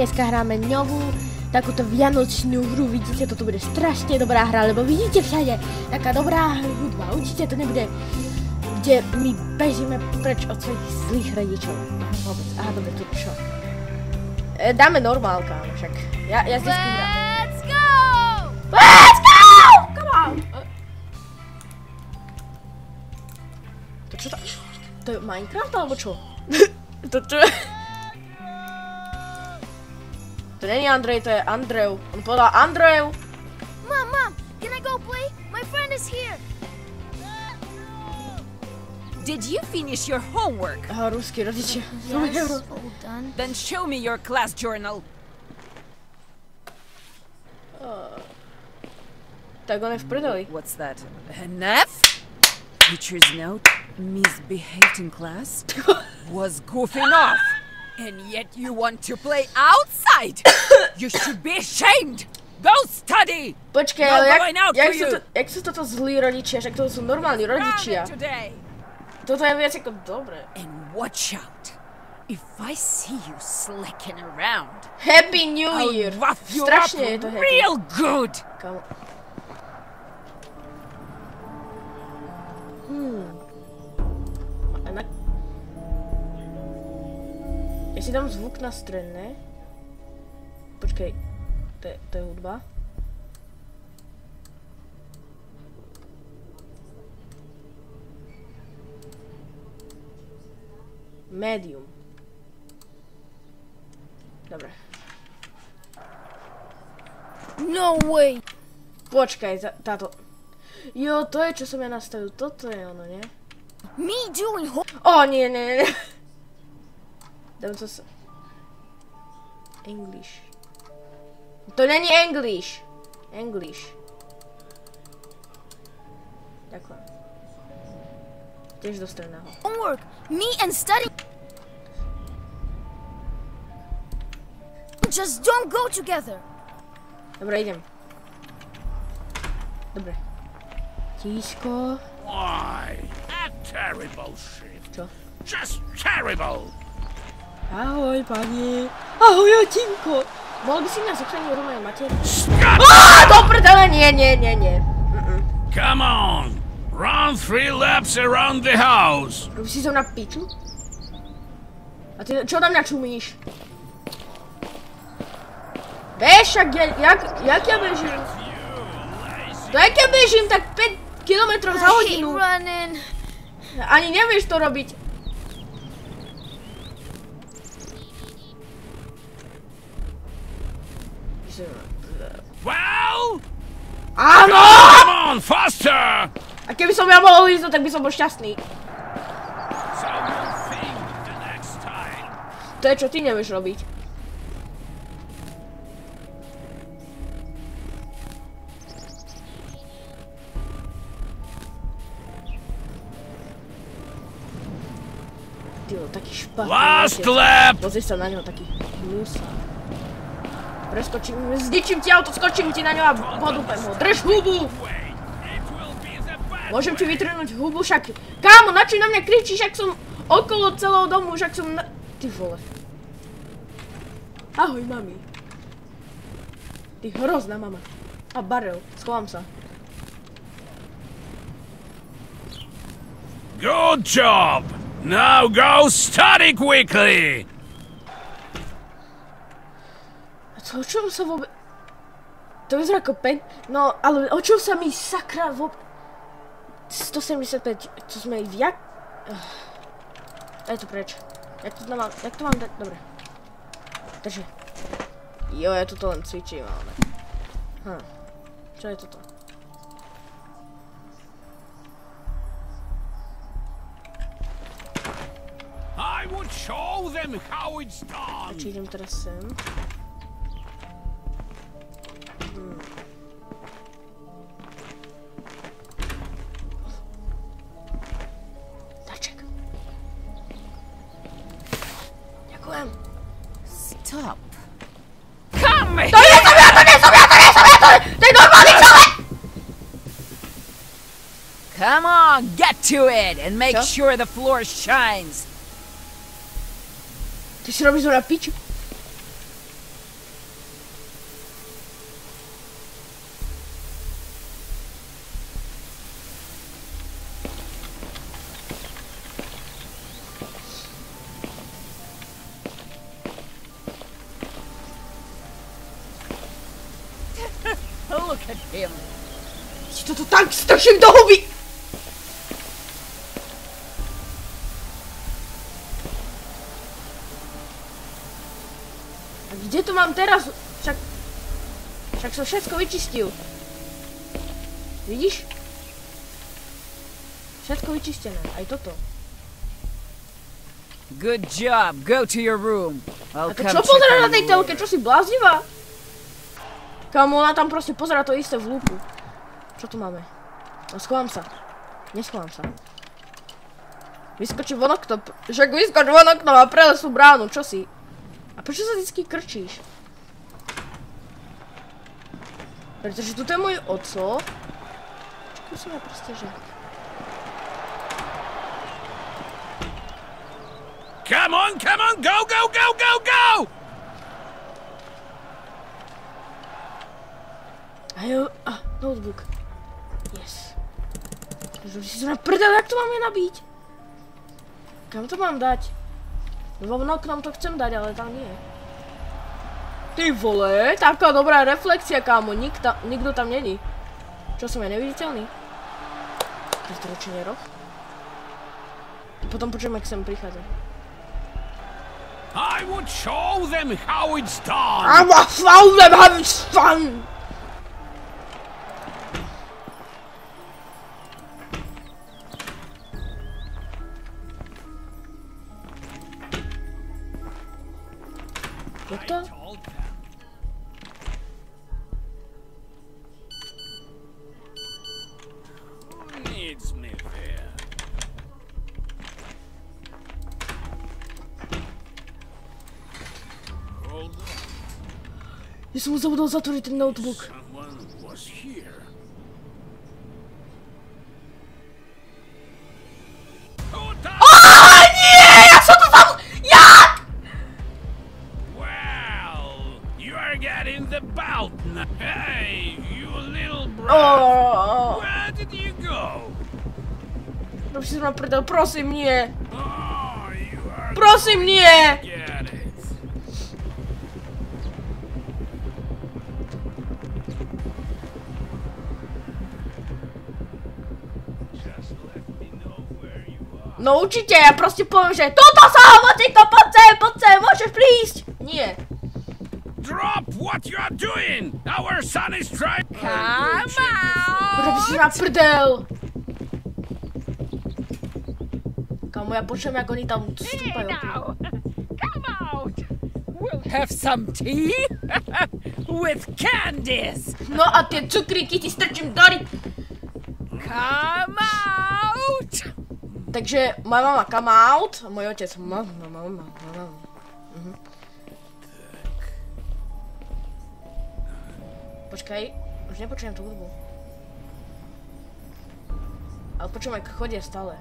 Dneska hráme novú takúto vianočnú hru, vidíte, toto bude strašne dobrá hra, lebo vidíte všade taká dobrá hudba, určite to nebude, kde my bežíme preč od svojich zlých rodičov. Vôbec, aha, dobre, tu čo? Dáme normál, kámo, však, ja vždycky hrám. Let's go! Let's go! Come on! To čo to? To je Minecraft, alebo čo? To čo je? To není Andrej, to je Andrej. On povedal Andrej. Mom, can I go play? My friend is here. Did you finish your homework? Aha, ruský rodičia. Yes, all done. Then show me your class journal. Tak on je v prdeli. What's that? An F? Teacher's note? Misbehaved in class? Was goofing off. And yet you want to play outside? You should be ashamed! Go study! Počkej, No, ale going out for you. jak sú toto zlí rodičia? Však to sú normálni rodičia. Today. Toto je viac ako dobre. And watch out. If I see you slicking around, Happy New Year! I'll rough you up Strašne je to happy. real good! Kamo. Ja si dám zvuk na stredné. Počkej, to je hudba. Medium. Dobre. No way. Počkaj, táto. Jo, to je, čo som ja nastavil. Toto je ono, nie? Me doing O, nie. Dám to sa... English. To není English. English. Ďakujem. Tiež do stredného. homework. Me and study just don't go together. Dobre, idem. Dobre. Tíško. Why? A terrible shift. Čo? Just terrible. Ahoj, pani. Ahoj, Otinko. Mohol by si mňa zachránil rovnej mater? Scott! Do prdele, nie. Come on. Run 3 laps around the house. Robíš si to na piču? A ty čo na mňa čumíš? Vieš, jak ja bežím? To jak ja bežím, tak 5 kilometrov za I hate hodinu. running. Ani nevieš to robiť. Well? Áno! Come on, faster. A keby som ja mohol ísť, tak by som bol šťastný. So you'll think the next time. To je čo ty nevieš robiť. Tyjo, taký špatný. Last lap. Pozri sa na neho, taký hnusný. Preskočím, zničím ti auto, skočím ti na ňo a podúpem ho. Drž hubu! Wait, it will be the best. Môžem ti vytrhnúť hubu, však... Kámo, na čo na mňa kričíš, ak som okolo celého domu, však som na... Ty vole. Ahoj, mami. Ty hrozná mama. A barel, schovám sa. Good job. Now go study quickly. A to o čom sa vôbec... To vyzerá ako pen... No, ale o čom sa mi sakra vôbec... 175, to sme viac... Daj to preč. Jak to mám dať? Dobre. Takže. Jo, ja tuto len cvičím, ale... Čo je toto? I would show them how it's A done. či idem teraz sem? Daček. Ďakujem. Stop. Come To nie som ja! To je normálny človek! Come on, get to it and make Čo? sure the floor shines. Ty si robíš zo na piču. look at him. Si toto tak strčím do huby! A kde to mám teraz? Však som všetko vyčistil. Vidíš? Všetko vyčistené, aj toto. Good job. Go to your room. I'll A to come čo check pozerá on na tej you telke? later. Čo si bláznivá? Kámo, ona tam proste pozerá to isté v lúku. Čo tu máme? No schovám sa. Neschovám sa. Vyskočím von okno. Však vyskoč von okno a prelesú bránu. Čo si? A prečo sa vždycky krčíš? Pretože tu je môj oco. Čo musím ja proste, že... Come on, go, go, go, go, go! Notebook. Yes. Že si to naprdel, jak to mám je nabíť? Kam to mám dať? Von oknom to chcem dať, ale tam nie. Ty vole, taká dobrá reflexia, kámo, nikto tam není. Čo som ja neviditeľný? To je stročenie roh. Potom počujem, jak sem prichádza. I would show them how it's done! I will show them how it's fun! What? Who needs me there? Hold on. Ja som mu zabudol zatvoriť ten notebook. Someone was here. Nie! Ja som to tam... Jak? Well, you are getting the bout now. Hey, you little brat. Where did you go? Rob si ma prdel, prosím, nie. Oh, you are... Prosím, nie! Get it. Just let me know where you are. No určite, ja proste poviem, že tuto som, Mociko, poď sem, môžeš prísť. Nie. Drop what you are doing! Our son is trying. Come out. Rob si ma prdel. Kámo, ja počujem, jak oni tam stúpajú. Now, come out. We'll have some tea with candies. No a tie cukríky ti strčím do ryb. Come out. Takže moja mama come out, a môj otec mama. Počkaj, už nepočujem tú hudbu. Ale počujem, jak chodia stále.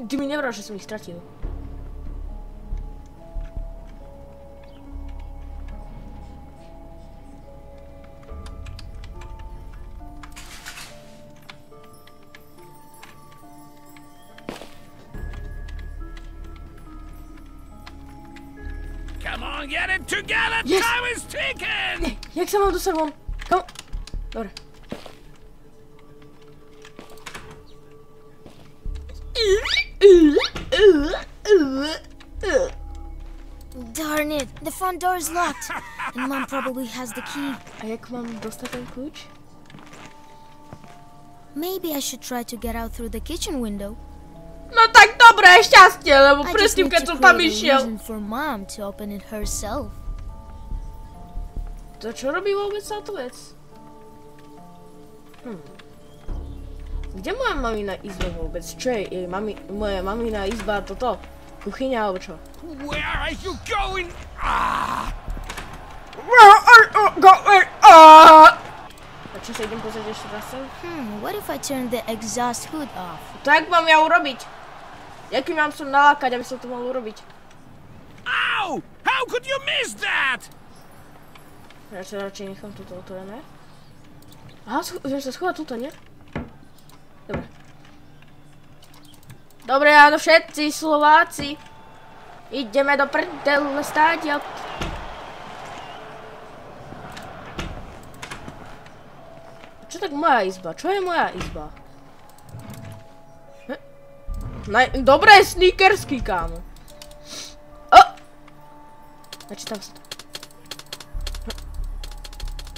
Ty mi nevral, že som ich stratil. Come on, get it together! Yes. Time is ticking! Jak sa mám dostať von? Kom. Dobre. Darn it, the front door is locked. And Mom probably has the key. A jak mám dostať ten kľúč? Maybe I should try to get out through the kitchen window. No tak dobré, šťastie, lebo I just predtým, need keď to som tam create a išiel. reason for Mom to open it herself. To čo robí vôbec táto vec? Kde moja mamina izba vôbec? Čo je jej moja mamina izba toto? Kuchyňa alebo čo? Where are you going? Ah! Where are you going? A čo sa idem pozrieť ešte raz sem? What if I turn the exhaust hood off? To jak mám ja urobiť? Jaký mám som nalákať, aby som to mal urobiť? Ow! How could you miss that? Ja sa radšej nechám toto otvorené. Aha, viem sa schovať tuto, nie? Dobre. Dobre, áno, všetci Slováci. Ideme do prdele stádiaľ. tak moja izba. Čo je moja izba? Dobré sneakersky, kámo. Načítam si to.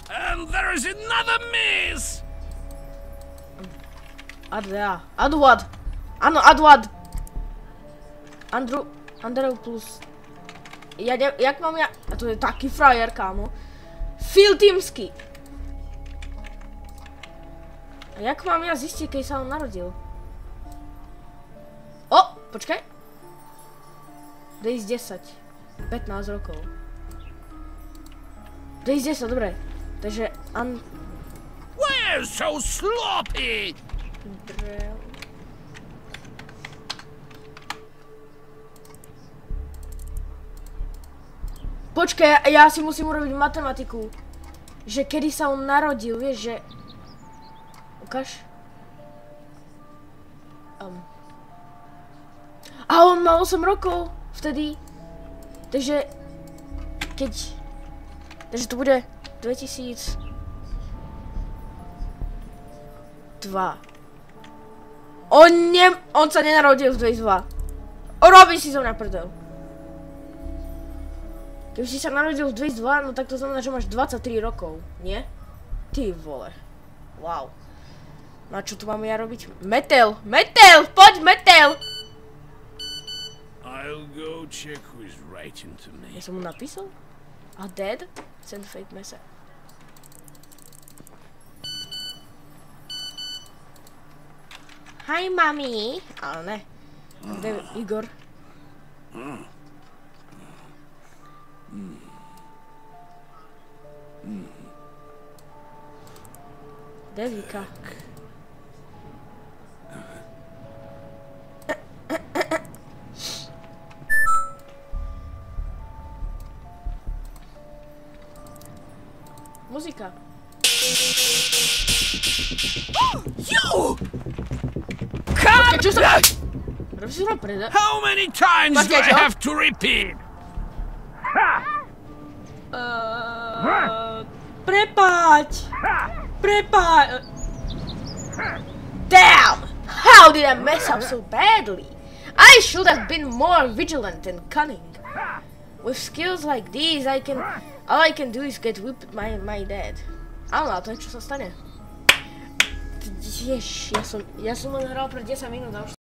And there is another miss! Adwad. Áno, Adwad. Andrew plus... Jak mám ja... A to je taký frajer, kámo. Phil Timsky. A jak mám ja zistiť, keď sa on narodil? O, počkaj. Days 10. 15 rokov. Days 10, dobre. Takže... We're so sloppy! Počkaj, ja si musím urobiť matematiku. Že kedy sa on narodil, vieš, že... Ukáž. A on mal 8 rokov vtedy. Takže... Takže to bude 2002. On sa nenarodil v 2002. Robí si to na prdel. Keby si sa narodil v 2002, no tak to znamená, že máš 23 rokov, nie? Ty vole. Wow. No a čo tu mám ja robiť? Metel! Poď Metel! I'll go check who is writing to me. Ja som mu napísal? A dead? Send fake message. Hi, mami. Ale ne. Kde je Igor? Kde je Vika? Muzika. You! Čo sa... Robíš si vám preda? How many times do I have to repeat? Prepáč! Damn! How did I mess up so badly? I should have been more vigilant and cunning. With skills like these, all I can do is get whipped by my dad. Áno, a to je čo sa stane. Jež, ja som len hral pre 10 minút a už